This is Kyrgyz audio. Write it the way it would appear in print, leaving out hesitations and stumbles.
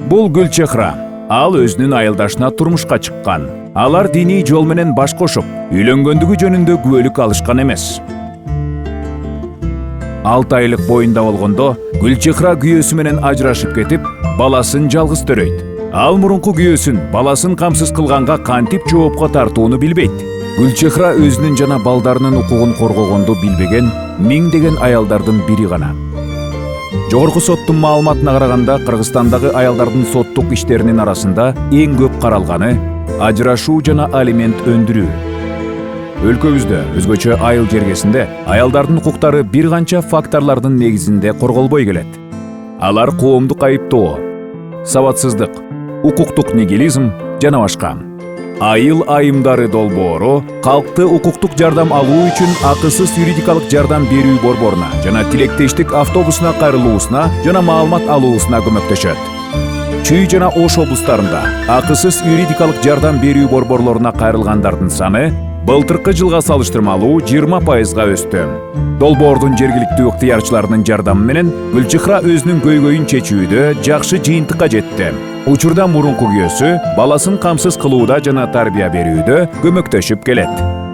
Бул Гүлчехра. Ал өзүнүн айылдашына турмушка чыккан. Алар диний жол менен баш кошуп, үйлөнгөндүгү жөнүндө күбөлүк алышкан эмес. 6 айлык боюнда болгондо Гүлчехра күйөөсү менен ажырашып кетип, баласын жалгыз төрөйт. Ал мурунку күйөөсүн баласын камсыз кылганга кантип жоопко тартууну билбейт. Гүлчехра өзүнүн жана балдарынын укугун коргогонду билбеген миңдеген аялдардын бири гана. Жогорку соттун маалыматына караганда, Кыргызстандагы аялдардын соттук иштеринин арасында эң көп каралганы ажырашуу жана алимент өндүрүү. Өлкөбүздө өзгөчө айыл жергесинде аялдардын укуктары бир канча факторлордун негизинде корголбой келет. Алар коомдук айыптоо, сабатсыздык, укуктук нигилизм жана башка. Айыл айымдары долбоору калкты укуктук жардам алуу үчүн акысыз юридикалык жардам берүү борборуна жана тилектештик автобусуна кайрылуусуна жана маалымат алуусуна көмөктөшөт. Чүй жана Ош облустарында акысыз юридикалык жардам берүү борборлоруна кайрылгандардын саны былтыркы жылга салыштырмалуу 20%га өстү. Долбоордун жергиликтүү ыктыярчыларынын жардамы менен Гүлчехра өзүнүн көйгөйүн чечүүдө жакшы жыйынтыкка жетти. Учурда мурунку күйөөсү баласын камсыз кылууда жана тарбия берүүдө көмөктөшүп келет.